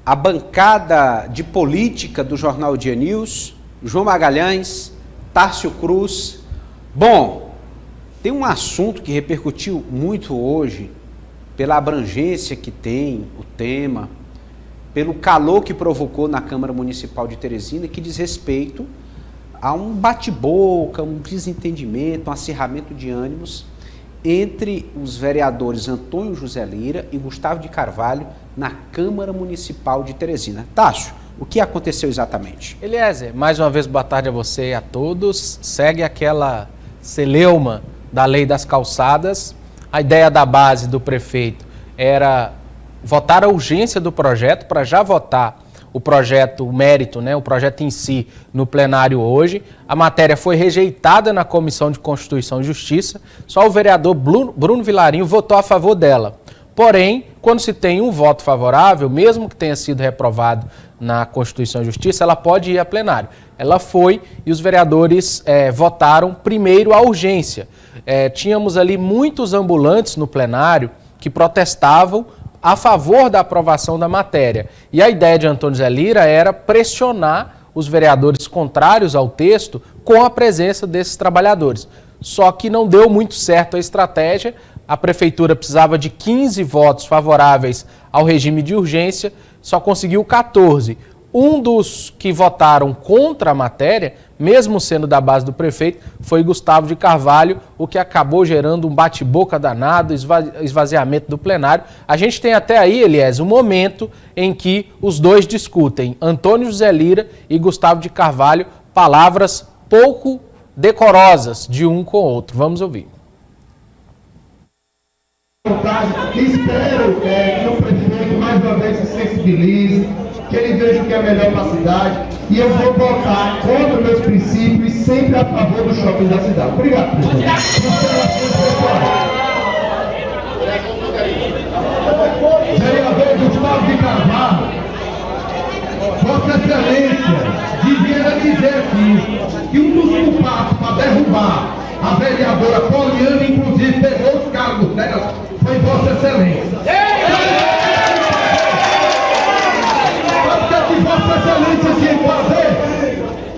a bancada de política do Jornal Dia News, João Magalhães, Tárcio Cruz. Bom, tem um assunto que repercutiu muito hoje, pela abrangência que tem o tema, pelo calor que provocou na Câmara Municipal de Teresina, que diz respeito a um bate-boca, um desentendimento, um acirramento de ânimos entre os vereadores Antônio José Lira e Gustavo de Carvalho na Câmara Municipal de Teresina. Tássio, o que aconteceu exatamente? Eliezer, mais uma vez boa tarde a você e a todos. Segue aquela celeuma da lei das calçadas. A ideia da base do prefeito era votar a urgência do projeto, para já votar o projeto, o mérito, né, o projeto em si, no plenário hoje. A matéria foi rejeitada na Comissão de Constituição e Justiça, só o vereador Bruno Vilarinho votou a favor dela. Porém, quando se tem um voto favorável, mesmo que tenha sido reprovado na Constituição e Justiça, ela pode ir a plenário. Ela foi e os vereadores votaram primeiro a urgência. Tínhamos ali muitos ambulantes no plenário que protestavam a favor da aprovação da matéria. E a ideia de Antônio Zé Lira era pressionar os vereadores contrários ao texto com a presença desses trabalhadores. Só que não deu muito certo a estratégia. A prefeitura precisava de 15 votos favoráveis ao regime de urgência, só conseguiu 14. Um dos que votaram contra a matéria, mesmo sendo da base do prefeito, foi Gustavo de Carvalho, o que acabou gerando um bate-boca danado, esvaziamento do plenário. A gente tem até aí, Eliezer, um momento em que os dois discutem, Antônio José Lira e Gustavo de Carvalho, palavras pouco decorosas de um com o outro. Vamos ouvir. Espero que o prefeito mais uma vez se sensibilize, que ele veja o que é melhor para a cidade, e eu vou votar contra meus princípios e sempre a favor do shopping da cidade. Obrigado, presidente. Vereador Gustavo de Carvalho, Vossa Excelência devia dizer aqui que um dos culpados para derrubar a vereadora Poliana, inclusive, pegou os cargos dela, foi Vossa Excelência. Sabe o que é que Vossa Excelência tinha que fazer?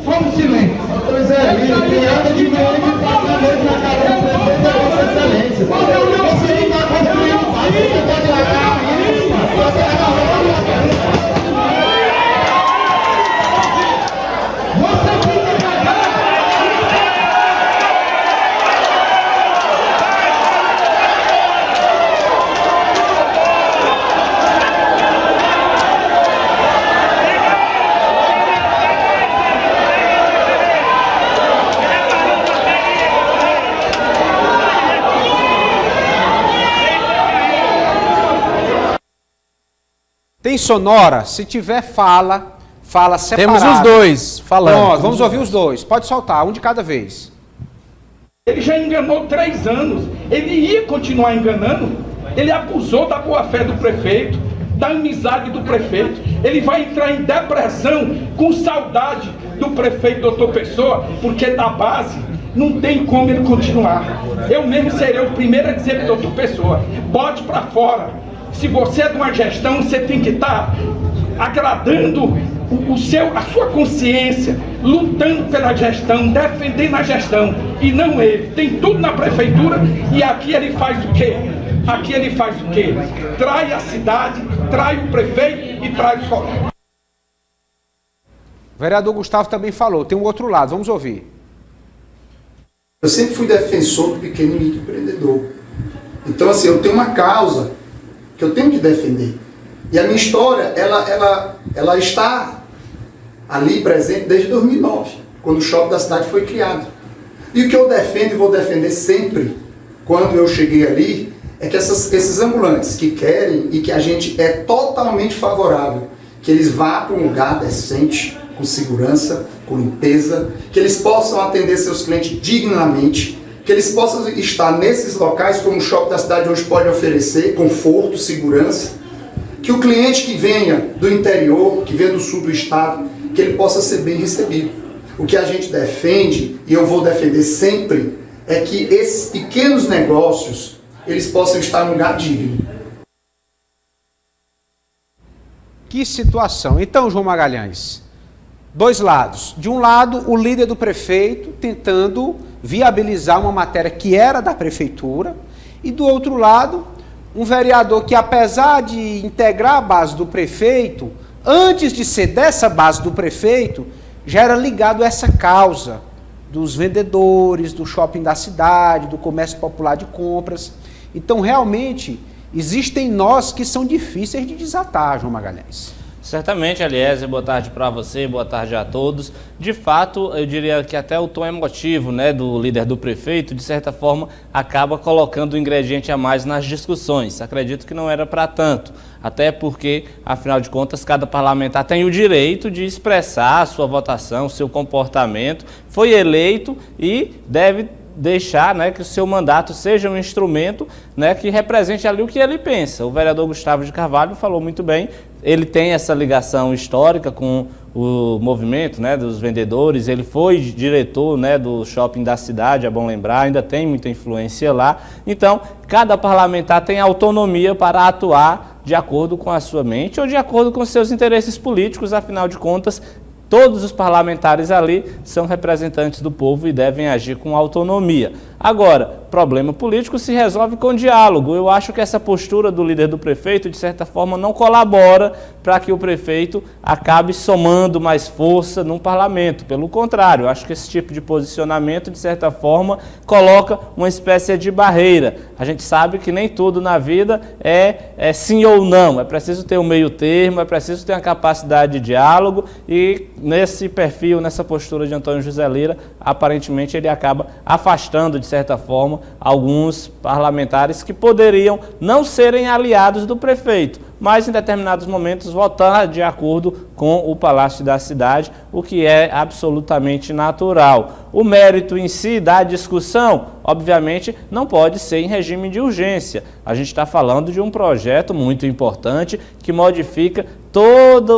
Como silêncio. Pois é, quem anda de novo e passa a noite na cara do prefeito é Vossa Excelência. Você não está construindo mais, você está devagando isso, você está Tem sonora? Se tiver, fala separado. Temos os dois falando. Pronto, vamos ouvir os dois. Pode soltar, um de cada vez. Ele já enganou 3 anos. Ele ia continuar enganando. Ele abusou da boa-fé do prefeito, da amizade do prefeito. Ele vai entrar em depressão com saudade do prefeito Doutor Pessoa, porque da base não tem como ele continuar. Eu mesmo serei o primeiro a dizer para Doutor Pessoa, bote para fora. Se você é de uma gestão, você tem que estar agradando a sua consciência, lutando pela gestão, defendendo a gestão, e não ele. Tem tudo na prefeitura e aqui ele faz o quê? Aqui ele faz o quê? Trai a cidade, trai o prefeito e trai os colegas. O vereador Gustavo também falou, tem um outro lado, vamos ouvir. Eu sempre fui defensor do pequeno e microempreendedor. Então, assim, eu tenho uma causa que eu tenho que defender. E a minha história, ela está ali presente desde 2009, quando o shopping da cidade foi criado. E o que eu defendo e vou defender sempre, quando eu cheguei ali, é que esses ambulantes que querem e que a gente é totalmente favorável, que eles vá para um lugar decente, com segurança, com limpeza, que eles possam atender seus clientes dignamente, que eles possam estar nesses locais, como o shopping da cidade hoje pode oferecer, conforto, segurança, que o cliente que venha do interior, que venha do sul do estado, que ele possa ser bem recebido. O que a gente defende, e eu vou defender sempre, é que esses pequenos negócios, eles possam estar em um lugar digno. Que situação. Então, João Magalhães, dois lados. De um lado, o líder do prefeito tentando viabilizar uma matéria que era da prefeitura, e do outro lado, um vereador que, apesar de integrar a base do prefeito, antes de ser dessa base do prefeito, já era ligado a essa causa dos vendedores, do shopping da cidade, do comércio popular de compras. Então, realmente, existem nós que são difíceis de desatar, João Magalhães. Certamente, Eliezer, boa tarde para você, boa tarde a todos. De fato, eu diria que até o tom emotivo, né, do líder do prefeito, de certa forma, acaba colocando um ingrediente a mais nas discussões. Acredito que não era para tanto, até porque, afinal de contas, cada parlamentar tem o direito de expressar a sua votação, o seu comportamento, foi eleito e deve deixar, né, que o seu mandato seja um instrumento, né, que represente ali o que ele pensa. O vereador Gustavo de Carvalho falou muito bem, ele tem essa ligação histórica com o movimento, né, dos vendedores, ele foi diretor, né, do shopping da cidade, é bom lembrar, ainda tem muita influência lá. Então, cada parlamentar tem autonomia para atuar de acordo com a sua mente ou de acordo com seus interesses políticos, afinal de contas, todos os parlamentares ali são representantes do povo e devem agir com autonomia. Agora, problema político se resolve com diálogo. Eu acho que essa postura do líder do prefeito, de certa forma, não colabora para que o prefeito acabe somando mais força num parlamento. Pelo contrário, eu acho que esse tipo de posicionamento, de certa forma, coloca uma espécie de barreira. A gente sabe que nem tudo na vida é sim ou não. É preciso ter um meio termo, é preciso ter uma capacidade de diálogo e nesse perfil, nessa postura de Antônio José Lira, aparentemente ele acaba afastando, de certa forma, alguns parlamentares que poderiam não serem aliados do prefeito, mas em determinados momentos votar de acordo com o Palácio da Cidade, o que é absolutamente natural. O mérito em si da discussão, obviamente, não pode ser em regime de urgência. A gente está falando de um projeto muito importante que modifica toda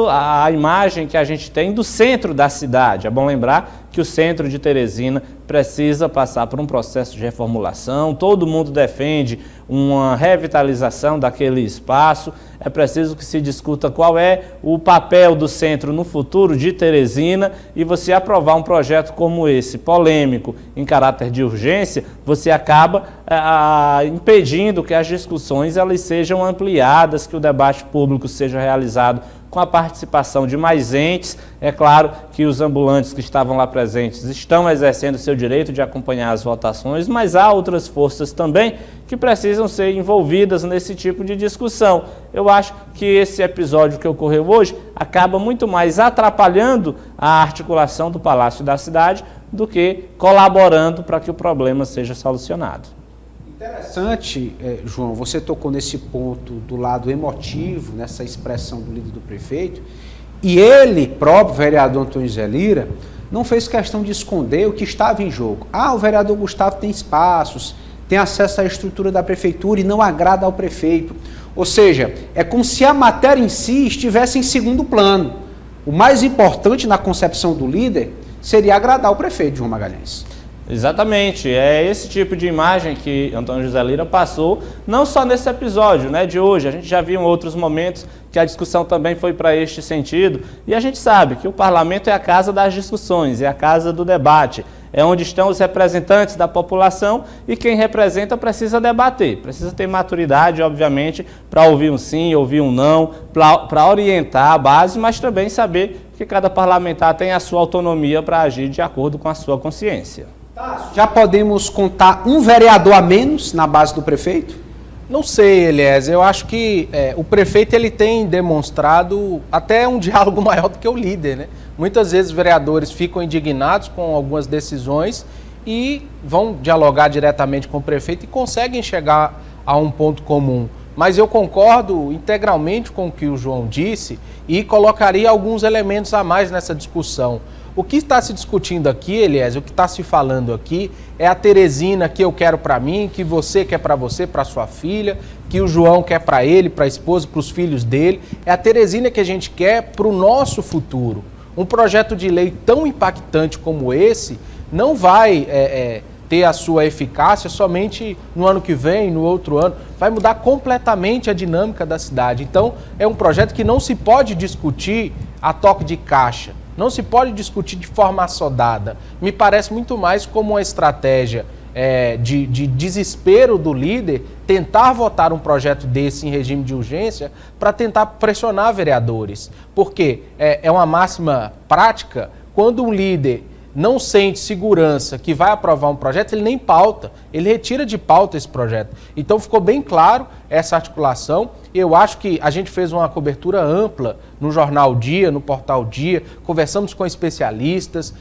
a imagem que a gente tem do centro da cidade. É bom lembrar que o centro de Teresina precisa passar por um processo de reformulação, todo mundo defende uma revitalização daquele espaço, é preciso que se discuta qual é o papel do centro no futuro de Teresina e você aprovar um projeto como esse, polêmico, em caráter de urgência, você acaba impedindo que as discussões elas sejam ampliadas, que o debate público seja realizado com a participação de mais entes. É claro que os ambulantes que estavam lá presentes estão exercendo o seu direito de acompanhar as votações, mas há outras forças também que precisam ser envolvidas nesse tipo de discussão. Eu acho que esse episódio que ocorreu hoje acaba muito mais atrapalhando a articulação do Palácio da Cidade do que colaborando para que o problema seja solucionado. Interessante, João, você tocou nesse ponto do lado emotivo, nessa expressão do líder do prefeito, e ele próprio, o vereador Antônio José Lira, não fez questão de esconder o que estava em jogo. O vereador Gustavo tem espaços, tem acesso à estrutura da prefeitura e não agrada ao prefeito. Ou seja, é como se a matéria em si estivesse em segundo plano. O mais importante na concepção do líder seria agradar o prefeito, João Magalhães. Exatamente, é esse tipo de imagem que Antônio José Lira passou, não só nesse episódio, né, de hoje, a gente já viu em outros momentos que a discussão também foi para este sentido, e a gente sabe que o parlamento é a casa das discussões, é a casa do debate, é onde estão os representantes da população e quem representa precisa debater, precisa ter maturidade, obviamente, para ouvir um sim, ouvir um não, para orientar a base, mas também saber que cada parlamentar tem a sua autonomia para agir de acordo com a sua consciência. Já podemos contar um vereador a menos na base do prefeito? Não sei, Eliezer, eu acho que o prefeito ele tem demonstrado até um diálogo maior do que o líder, né? Muitas vezes os vereadores ficam indignados com algumas decisões e vão dialogar diretamente com o prefeito e conseguem chegar a um ponto comum. Mas eu concordo integralmente com o que o João disse e colocaria alguns elementos a mais nessa discussão. O que está se discutindo aqui, Eliezer, o que está se falando aqui é a Teresina que eu quero para mim, que você quer para você, para sua filha, que o João quer para ele, para a esposa, para os filhos dele. É a Teresina que a gente quer para o nosso futuro. Um projeto de lei tão impactante como esse não vai ter a sua eficácia somente no ano que vem, no outro ano. Vai mudar completamente a dinâmica da cidade. Então, é um projeto que não se pode discutir a toque de caixa, não se pode discutir de forma assodada. Me parece muito mais como uma estratégia de desespero do líder tentar votar um projeto desse em regime de urgência para tentar pressionar vereadores. Porque é uma máxima prática, quando um líder não sente segurança que vai aprovar um projeto, ele nem pauta, ele retira de pauta esse projeto. Então ficou bem claro essa articulação. Eu acho que a gente fez uma cobertura ampla no Jornal Dia, no Portal Dia, conversamos com especialistas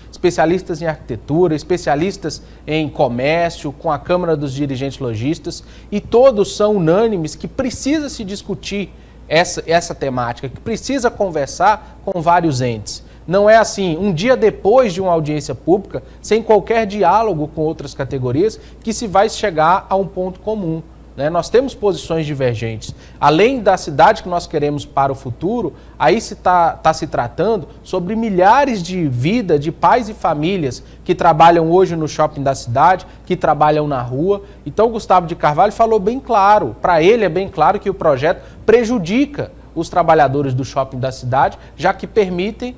em arquitetura, especialistas em comércio, com a Câmara dos Dirigentes Lojistas, e todos são unânimes que precisa se discutir essa temática, que precisa conversar com vários entes. Não é assim, um dia depois de uma audiência pública, sem qualquer diálogo com outras categorias, que se vai chegar a um ponto comum, né? Nós temos posições divergentes. Além da cidade que nós queremos para o futuro, aí está se tratando sobre milhares de vidas de pais e famílias que trabalham hoje no shopping da cidade, que trabalham na rua. Então o Gustavo de Carvalho falou bem claro, para ele é bem claro que o projeto prejudica os trabalhadores do shopping da cidade, já que permitem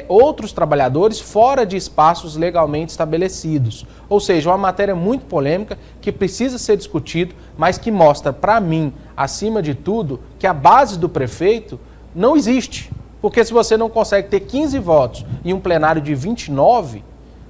outros trabalhadores fora de espaços legalmente estabelecidos. Ou seja, uma matéria muito polêmica que precisa ser discutido, mas que mostra para mim, acima de tudo, que a base do prefeito não existe. Porque se você não consegue ter 15 votos em um plenário de 29,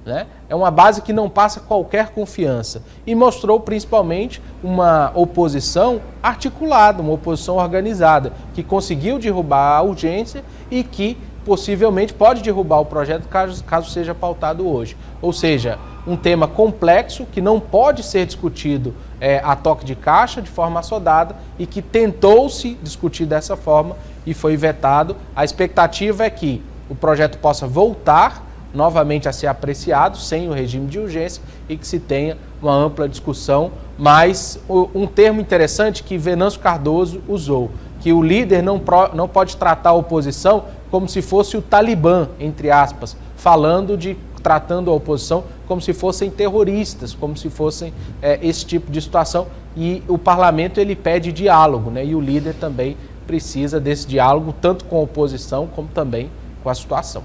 né, é uma base que não passa qualquer confiança. E mostrou principalmente uma oposição articulada, uma oposição organizada, que conseguiu derrubar a urgência e que possivelmente pode derrubar o projeto caso seja pautado hoje. Ou seja, um tema complexo que não pode ser discutido a toque de caixa, de forma assodada, e que tentou-se discutir dessa forma e foi vetado. A expectativa é que o projeto possa voltar novamente a ser apreciado sem o regime de urgência e que se tenha uma ampla discussão, mas um termo interessante que Venâncio Cardoso usou, que o líder não pode tratar a oposição como se fosse o Talibã, entre aspas, tratando a oposição como se fossem terroristas, como se fossem esse tipo de situação. E o parlamento ele pede diálogo, né? E o líder também precisa desse diálogo, tanto com a oposição como também com a situação.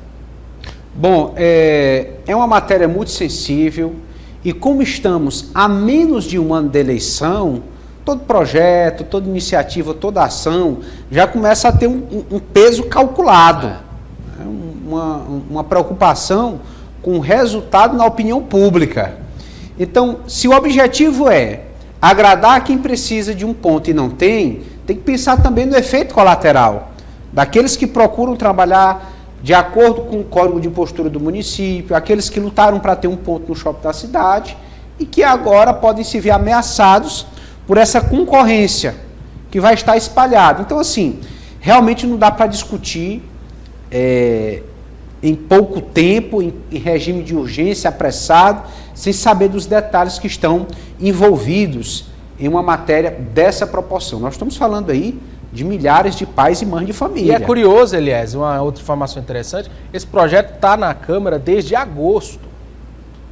Bom, é uma matéria muito sensível e como estamos a menos de um ano da eleição, todo projeto, toda iniciativa, toda ação já começa a ter um peso calculado, uma preocupação com o resultado na opinião pública. Então, se o objetivo é agradar quem precisa de um ponto e não tem que pensar também no efeito colateral, daqueles que procuram trabalhar de acordo com o código de postura do município, aqueles que lutaram para ter um ponto no shopping da cidade e que agora podem se ver ameaçados por essa concorrência que vai estar espalhada. Então, assim, realmente não dá para discutir em pouco tempo, em regime de urgência, apressado, sem saber dos detalhes que estão envolvidos em uma matéria dessa proporção. Nós estamos falando aí de milhares de pais e mães de família. E é curioso, Elias, uma outra informação interessante, esse projeto está na Câmara desde agosto.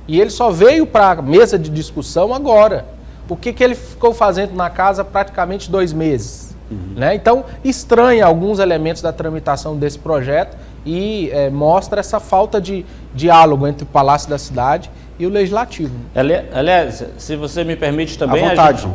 E ele só veio para a mesa de discussão agora. Por que ele ficou fazendo na casa praticamente 2 meses? Né? Então, estranha alguns elementos da tramitação desse projeto e mostra essa falta de diálogo entre o Palácio da Cidade e o Legislativo. Aliás, se você me permite também,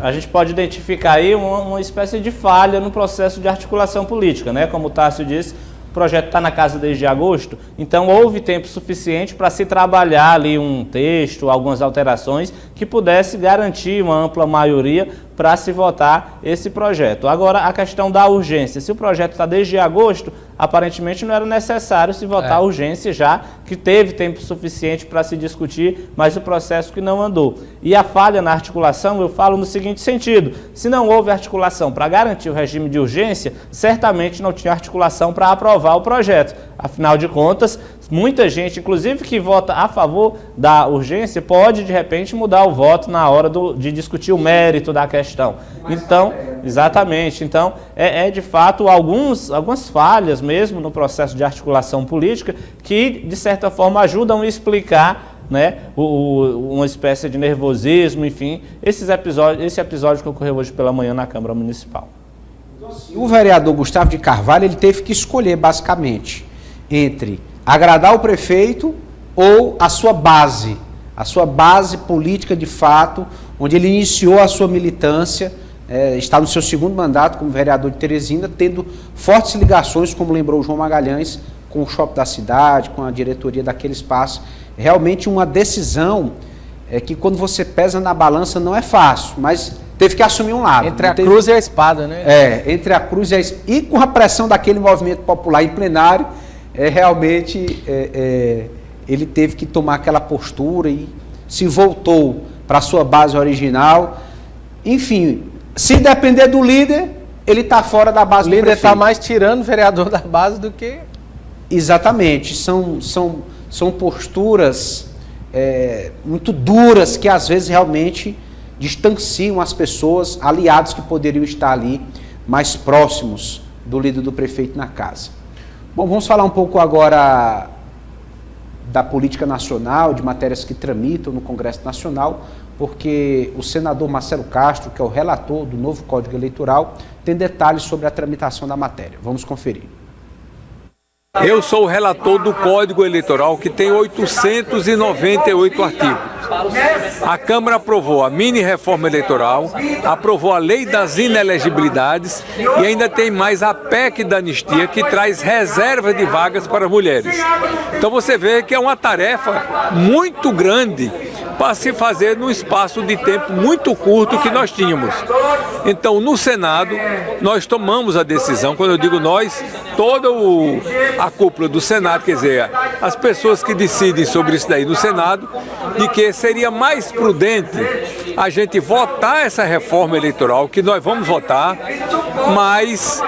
a gente pode identificar aí uma espécie de falha no processo de articulação política, né? Como o Tássio disse, o projeto está na casa desde agosto, então houve tempo suficiente para se trabalhar ali um texto, algumas alterações que pudesse garantir uma ampla maioria para se votar esse projeto. Agora, a questão da urgência. Se o projeto está desde agosto, aparentemente não era necessário se votar a urgência, já que teve tempo suficiente para se discutir, mas o processo que não andou. E a falha na articulação, eu falo no seguinte sentido: se não houve articulação para garantir o regime de urgência, certamente não tinha articulação para aprovar o projeto. Afinal de contas, muita gente, inclusive que vota a favor da urgência, pode de repente mudar o voto na hora de discutir o mérito da questão. Então, exatamente. Então, de fato algumas falhas mesmo no processo de articulação política que, de certa forma, ajudam a explicar né, uma espécie de nervosismo, enfim, esse episódio que ocorreu hoje pela manhã na Câmara Municipal. O vereador Gustavo de Carvalho, ele teve que escolher basicamente entre agradar o prefeito ou a sua base política de fato, onde ele iniciou a sua militância, está no seu segundo mandato como vereador de Teresina, tendo fortes ligações, como lembrou o João Magalhães, com o shopping da cidade, com a diretoria daquele espaço. Realmente uma decisão que quando você pesa na balança não é fácil, mas teve que assumir um lado. Entre a cruz e a espada, né? Entre a cruz e a espada. E com a pressão daquele movimento popular em plenário, realmente ele teve que tomar aquela postura e se voltou para a sua base original. Enfim, se depender do líder, ele está fora da base do prefeito. O líder está mais tirando o vereador da base do que... Exatamente. São posturas muito duras que às vezes realmente distanciam as pessoas, aliados que poderiam estar ali mais próximos do líder do prefeito na casa. Bom, vamos falar um pouco agora da política nacional, de matérias que tramitam no Congresso Nacional, porque o senador Marcelo Castro, que é o relator do novo Código Eleitoral, tem detalhes sobre a tramitação da matéria. Vamos conferir. Eu sou o relator do Código Eleitoral, que tem 898 artigos. A Câmara aprovou a mini-reforma eleitoral, aprovou a lei das inelegibilidades e ainda tem mais a PEC da anistia, que traz reserva de vagas para mulheres. Então você vê que é uma tarefa muito grande para se fazer num espaço de tempo muito curto que nós tínhamos. Então, no Senado, nós tomamos a decisão, quando eu digo nós, toda a cúpula do Senado, quer dizer, as pessoas que decidem sobre isso daí no Senado, de que seria mais prudente a gente votar essa reforma eleitoral, que nós vamos votar, mas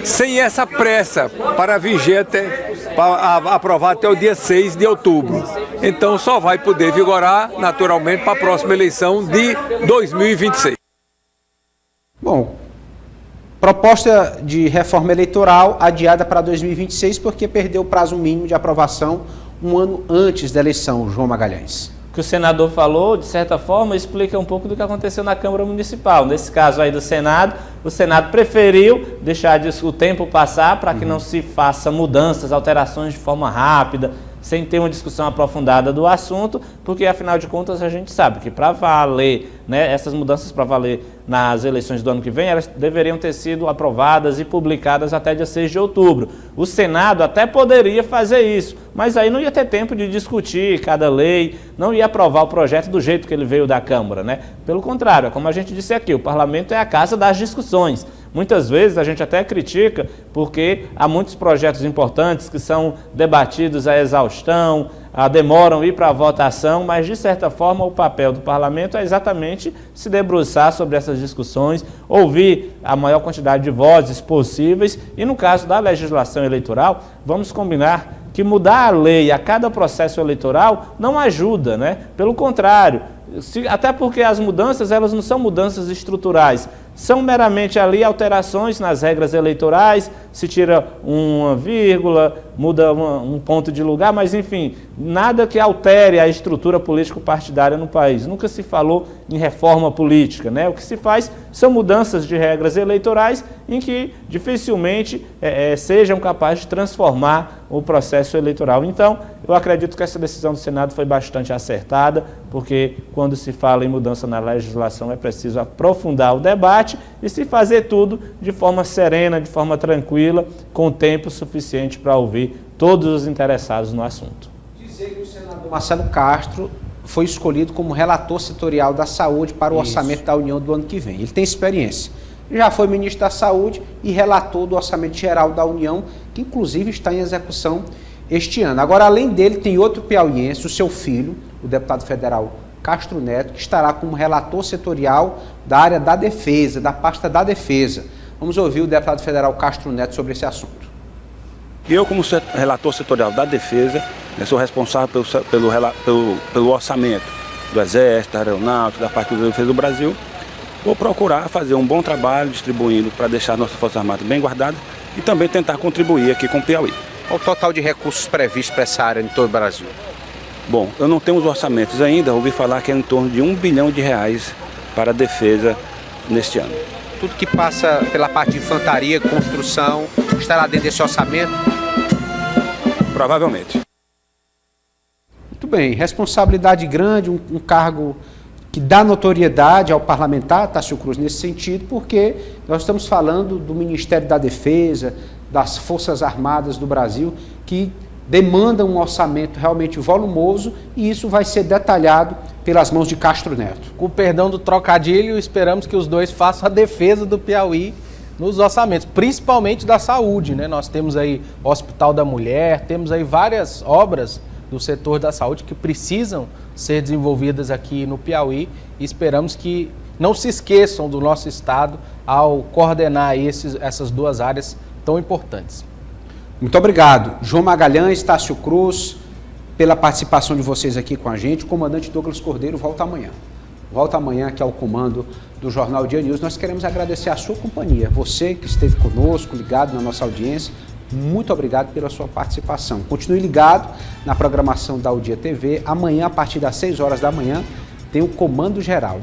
sem essa pressa para viger para aprovar até o dia 6 de outubro. Então só vai poder vigorar naturalmente para a próxima eleição de 2026. Bom, proposta de reforma eleitoral adiada para 2026 porque perdeu o prazo mínimo de aprovação um ano antes da eleição, João Magalhães. O que o senador falou, de certa forma, explica um pouco do que aconteceu na Câmara Municipal. Nesse caso aí do Senado, o Senado preferiu deixar o tempo passar para que não se faça mudanças, alterações de forma rápida, sem ter uma discussão aprofundada do assunto, porque afinal de contas a gente sabe que para valer, né, essas mudanças para valer nas eleições do ano que vem, elas deveriam ter sido aprovadas e publicadas até dia 6 de outubro. O Senado até poderia fazer isso, mas aí não ia ter tempo de discutir cada lei, não ia aprovar o projeto do jeito que ele veio da Câmara, né? Pelo contrário, como a gente disse aqui, o Parlamento é a casa das discussões. Muitas vezes a gente até critica porque há muitos projetos importantes que são debatidos à exaustão, demoram ir para a votação, mas de certa forma o papel do parlamento é exatamente se debruçar sobre essas discussões, ouvir a maior quantidade de vozes possíveis e no caso da legislação eleitoral, vamos combinar que mudar a lei a cada processo eleitoral não ajuda, né? Pelo contrário, até porque as mudanças elas não são mudanças estruturais, são meramente ali alterações nas regras eleitorais, se tira uma vírgula, muda um ponto de lugar, mas enfim, nada que altere a estrutura político-partidária no país. Nunca se falou em reforma política, né? O que se faz são mudanças de regras eleitorais em que dificilmente sejam capazes de transformar o processo eleitoral. Então, eu acredito que essa decisão do Senado foi bastante acertada, porque quando se fala em mudança na legislação é preciso aprofundar o debate e se fazer tudo de forma serena, de forma tranquila, com tempo suficiente para ouvir todos os interessados no assunto. Dizer que o senador Marcelo Castro foi escolhido como relator setorial da saúde para o orçamento da União do ano que vem. Ele tem experiência. Já foi ministro da Saúde e relator do Orçamento Geral da União, que inclusive está em execução este ano. Agora, além dele, tem outro piauiense, o seu filho, o deputado federal Castro Neto, que estará como relator setorial da área da defesa, da pasta da defesa. Vamos ouvir o deputado federal Castro Neto sobre esse assunto. Eu, como relator setorial da defesa, sou responsável pelo orçamento do Exército, da Aeronáutica, da parte da defesa do Brasil. Vou procurar fazer um bom trabalho distribuindo para deixar nossas Forças Armadas bem guardadas e também tentar contribuir aqui com o Piauí. Qual o total de recursos previstos para essa área em todo o Brasil? Bom, eu não tenho os orçamentos ainda, ouvi falar que é em torno de R$ 1 bilhão para a defesa neste ano. Tudo que passa pela parte de infantaria, construção, estará dentro desse orçamento? Provavelmente. Muito bem, responsabilidade grande, um cargo que dá notoriedade ao parlamentar, Tássio Cruz, nesse sentido, porque nós estamos falando do Ministério da Defesa, das Forças Armadas do Brasil, que demanda um orçamento realmente volumoso, e isso vai ser detalhado pelas mãos de Castro Neto. Com o perdão do trocadilho, esperamos que os dois façam a defesa do Piauí nos orçamentos, principalmente da saúde, né? Nós temos aí o Hospital da Mulher, temos aí várias obras do setor da saúde que precisam ser desenvolvidas aqui no Piauí, e esperamos que não se esqueçam do nosso estado ao coordenar essas duas áreas tão importantes. Muito obrigado, João Magalhães, Tássio Cruz, pela participação de vocês aqui com a gente. O comandante Douglas Cordeiro volta amanhã. Volta amanhã aqui ao comando do Jornal Dia News. Nós queremos agradecer a sua companhia, você que esteve conosco, ligado na nossa audiência. Muito obrigado pela sua participação. Continue ligado na programação da Dia TV. Amanhã, a partir das 6 horas da manhã, tem o Comando Geral.